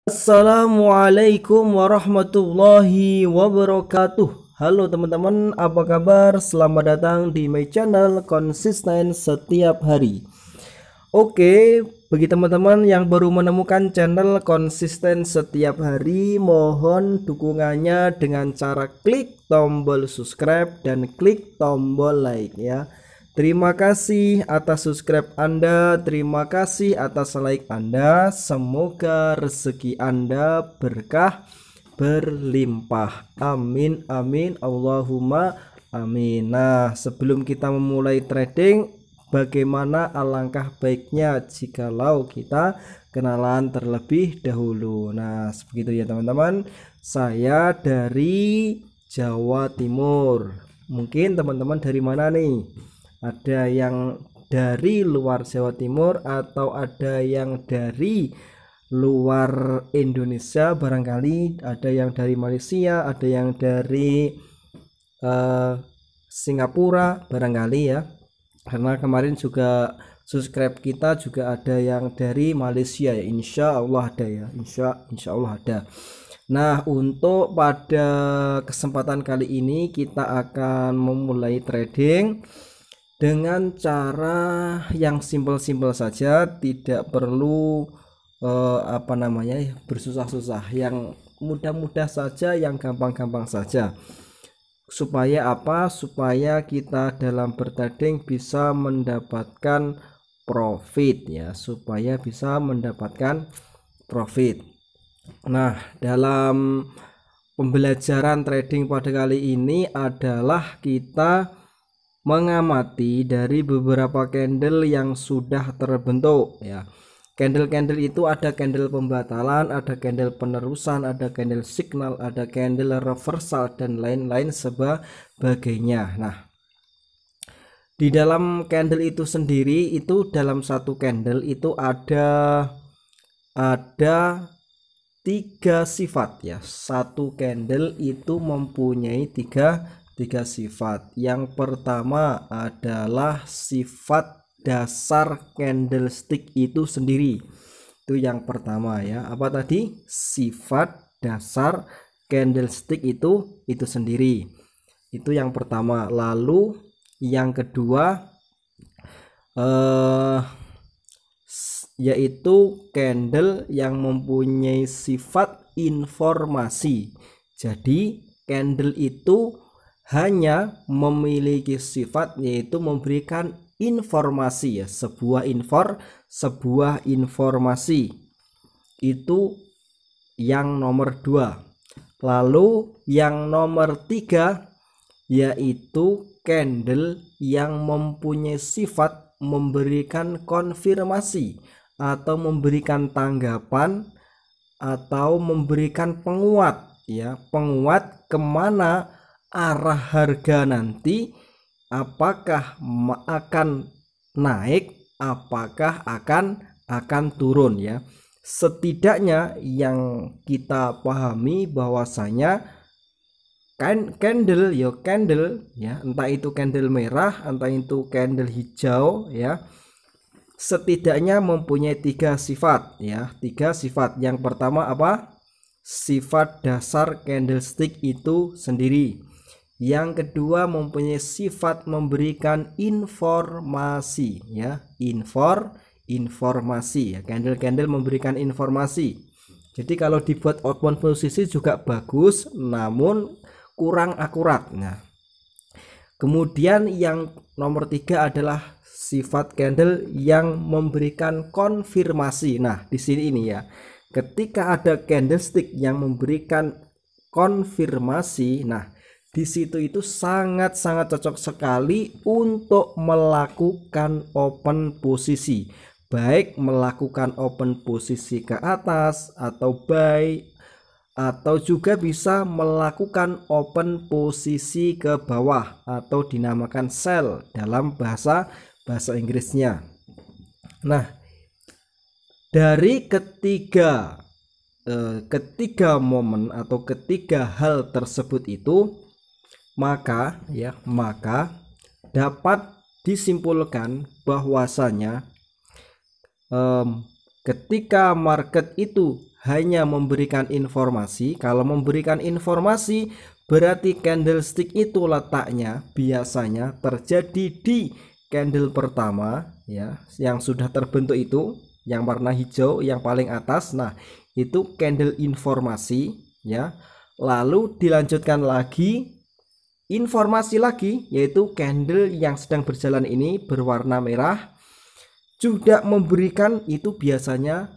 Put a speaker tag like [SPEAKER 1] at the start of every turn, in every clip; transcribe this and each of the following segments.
[SPEAKER 1] Assalamualaikum warahmatullahi wabarakatuh. Halo teman-teman, apa kabar? Selamat datang di my channel konsisten setiap hari. Oke, bagi teman-teman yang baru menemukan channel konsisten setiap hari, mohon dukungannya dengan cara klik tombol subscribe dan klik tombol like ya. Terima kasih atas subscribe Anda, terima kasih atas like Anda. Semoga rezeki Anda berkah berlimpah. Amin amin Allahumma amin. Nah, sebelum kita memulai trading, bagaimana alangkah baiknya jikalau kita kenalan terlebih dahulu. Nah, begitu ya teman-teman. Saya dari Jawa Timur. Mungkin teman-teman dari mana nih? Ada yang dari luar Jawa Timur atau ada yang dari luar Indonesia, barangkali ada yang dari Malaysia, ada yang dari Singapura barangkali ya, karena kemarin juga subscribe kita juga ada yang dari Malaysia ya. Insya Allah ada ya, insya Allah ada. Nah, untuk pada kesempatan kali ini kita akan memulai trading dengan cara yang simpel-simpel saja, tidak perlu bersusah-susah, yang mudah-mudah saja, yang gampang-gampang saja. Supaya apa? Supaya kita dalam bertrading bisa mendapatkan profit ya, supaya bisa mendapatkan profit. Nah, dalam pembelajaran trading pada kali ini adalah kita mengamati dari beberapa candle yang sudah terbentuk ya. Candle-candle itu ada candle pembatalan, ada candle penerusan, ada candle signal, ada candle reversal dan lain-lain sebagainya. Nah, di dalam candle itu sendiri, itu dalam satu candle itu ada tiga sifat ya. Satu candle itu mempunyai tiga sifat. Yang pertama adalah sifat dasar candlestick itu sendiri. Itu yang pertama ya. Apa tadi? Sifat dasar candlestick itu sendiri. Itu yang pertama. Lalu yang kedua yaitu candle yang mempunyai sifat informasi. Jadi candle itu hanya memiliki sifat yaitu memberikan informasi ya, sebuah informasi. Itu yang nomor 2. Lalu yang nomor 3 yaitu candle yang mempunyai sifat memberikan konfirmasi atau memberikan tanggapan atau memberikan penguat ya, penguat kemana arah harga nanti, apakah akan naik, apakah akan turun ya. Setidaknya yang kita pahami bahwasanya candle ya, entah itu candle merah, entah itu candle hijau ya, setidaknya mempunyai tiga sifat ya. Tiga sifat. Yang pertama apa? Sifat dasar candlestick itu sendiri. Yang kedua mempunyai sifat memberikan informasi ya, informasi ya. Candle memberikan informasi. Jadi kalau dibuat open posisi juga bagus, namun kurang akurat. Nah, kemudian yang nomor 3 adalah sifat candle yang memberikan konfirmasi. Nah, di sini ini ya. Ketika ada candlestick yang memberikan konfirmasi, nah di situ itu sangat-sangat cocok sekali untuk melakukan open posisi. Baik melakukan open posisi ke atas atau buy, atau juga bisa melakukan open posisi ke bawah atau dinamakan sell dalam bahasa Inggrisnya. Nah, dari ketiga momen atau ketiga hal tersebut itu, maka dapat disimpulkan bahwasanya Ketika market itu hanya memberikan informasi, kalau memberikan informasi berarti candlestick itu letaknya biasanya terjadi di candle pertama ya, yang sudah terbentuk itu, yang warna hijau yang paling atas. Nah, itu candle informasi ya. Lalu dilanjutkan lagi informasi lagi, yaitu candle yang sedang berjalan ini berwarna merah juga memberikan itu biasanya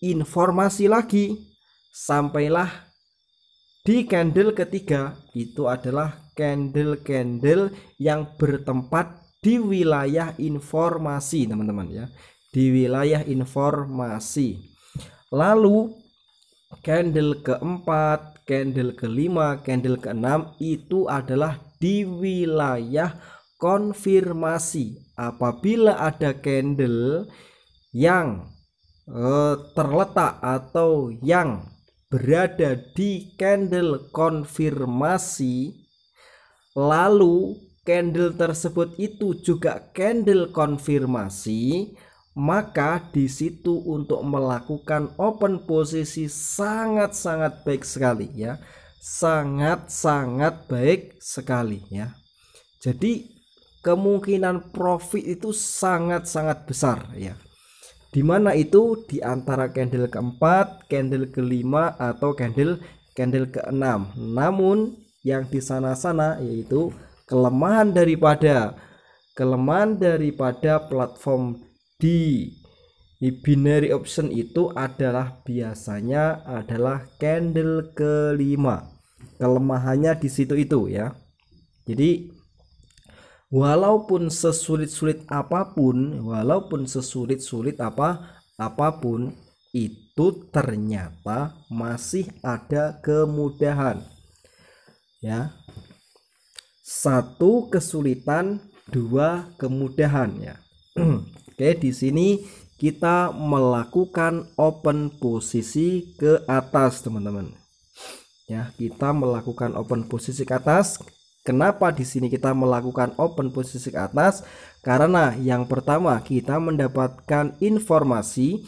[SPEAKER 1] informasi lagi, sampailah di candle ketiga. Itu adalah candle-candle yang bertempat di wilayah informasi teman-teman ya, di wilayah informasi. Lalu candle keempat, candle kelima, candle keenam itu adalah di wilayah konfirmasi. Apabila ada candle yang terletak atau yang berada di candle konfirmasi, lalu candle tersebut itu juga candle konfirmasi, maka di situ untuk melakukan open posisi sangat-sangat baik sekali ya, sangat-sangat baik sekali ya. Jadi kemungkinan profit itu sangat-sangat besar ya, dimana itu di antara candle keempat, candle kelima, atau candle keenam. Namun yang di sana-sana yaitu kelemahan daripada platform di binary option itu adalah biasanya adalah candle kelima. Kelemahannya di situ itu ya. Jadi walaupun sesulit-sulit apapun, apapun itu ternyata masih ada kemudahan ya. Satu kesulitan, dua kemudahan ya. Oke, di sini kita melakukan open posisi ke atas teman-teman ya. Kita melakukan open posisi ke atas. Kenapa di sini kita melakukan open posisi ke atas? Karena yang pertama kita mendapatkan informasi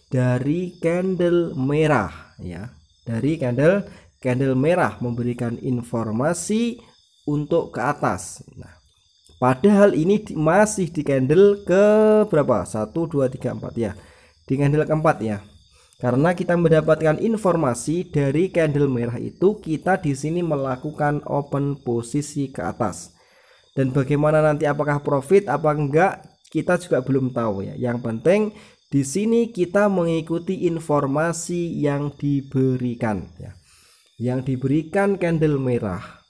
[SPEAKER 1] dari candle merah ya. Dari candle merah memberikan informasi untuk ke atas. Nah, padahal ini masih di candle ke berapa? 1 2 3 4 ya. Di candle keempat ya. Karena kita mendapatkan informasi dari candle merah itu, kita di sini melakukan open posisi ke atas. Dan bagaimana nanti apakah profit apa enggak, kita juga belum tahu ya. Yang penting di sini kita mengikuti informasi yang diberikan ya. Yang diberikan candle merah.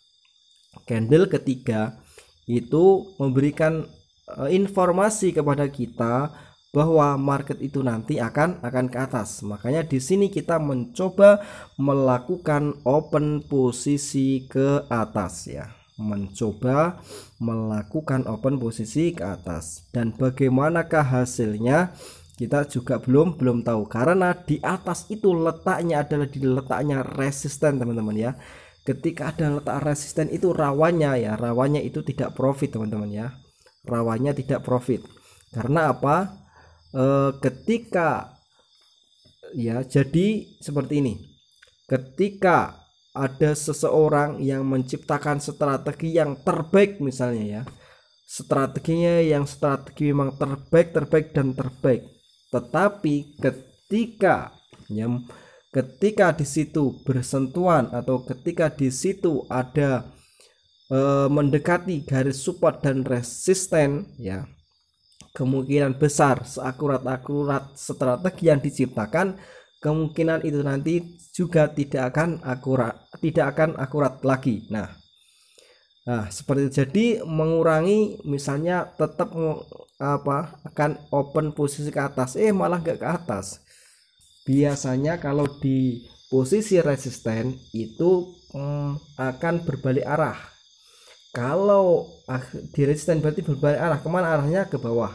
[SPEAKER 1] Candle ketiga itu memberikan informasi kepada kita bahwa market itu nanti akan ke atas. Makanya di sini kita mencoba melakukan open posisi ke atas ya. Mencoba melakukan open posisi ke atas. Dan bagaimanakah hasilnya kita juga belum tahu, karena di atas itu letaknya adalah di letaknya resisten teman-teman ya. Ketika ada letak resisten itu rawannya itu tidak profit teman-teman ya. Rawannya tidak profit. Karena apa? Ketika ya, jadi seperti ini. Ketika ada seseorang yang menciptakan strategi yang terbaik misalnya ya. Strateginya memang terbaik dan terbaik. Tetapi ketika di situ bersentuhan atau ketika di situ ada mendekati garis support dan resisten ya, kemungkinan besar seakurat strategi yang diciptakan, kemungkinan itu nanti juga tidak akan akurat lagi. Nah, seperti itu. Jadi mengurangi misalnya tetap akan open posisi ke atas, malah nggak ke atas. Biasanya kalau di posisi resisten itu akan berbalik arah. Kalau di resisten berarti berbalik arah, kemana arahnya? Ke bawah.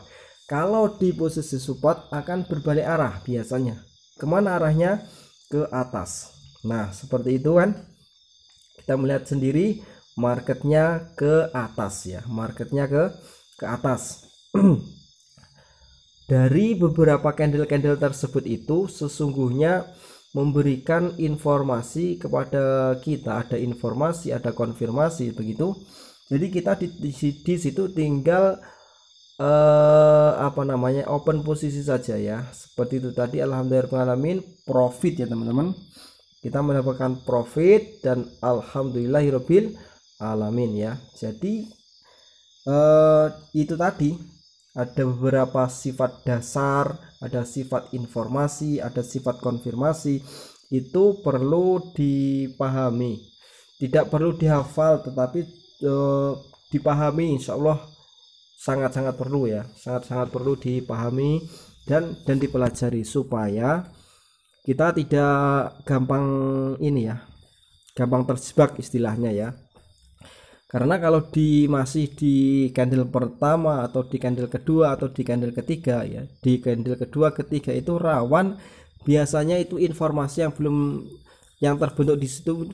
[SPEAKER 1] Kalau di posisi support akan berbalik arah biasanya. Kemana arahnya? Ke atas. Nah seperti itu kan, kita melihat sendiri marketnya ke atas ya, marketnya ke atas. Dari beberapa candle-candle tersebut itu sesungguhnya memberikan informasi kepada kita, ada informasi, ada konfirmasi begitu. Jadi kita di situ tinggal open posisi saja ya. Seperti itu tadi, alhamdulillahirabbil profit ya teman-teman. Kita mendapatkan profit dan alhamdulillahirabbil alamin ya. Jadi itu tadi, ada beberapa sifat dasar, ada sifat informasi, ada sifat konfirmasi. Itu perlu dipahami, tidak perlu dihafal, tetapi dipahami, insya Allah sangat-sangat perlu ya, sangat-sangat perlu dipahami dan dipelajari supaya kita tidak gampang ini ya, gampang terjebak istilahnya ya. Karena kalau masih di candle pertama atau di candle kedua atau di candle ketiga ya, di candle kedua ketiga itu rawan, biasanya itu informasi yang terbentuk di situ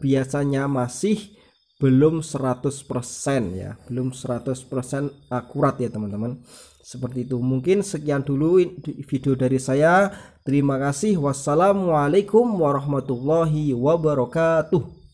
[SPEAKER 1] biasanya masih belum 100% ya, belum 100% akurat ya teman-teman. Seperti itu. Mungkin sekian dulu video dari saya. Terima kasih. Wassalamualaikum warahmatullahi wabarakatuh.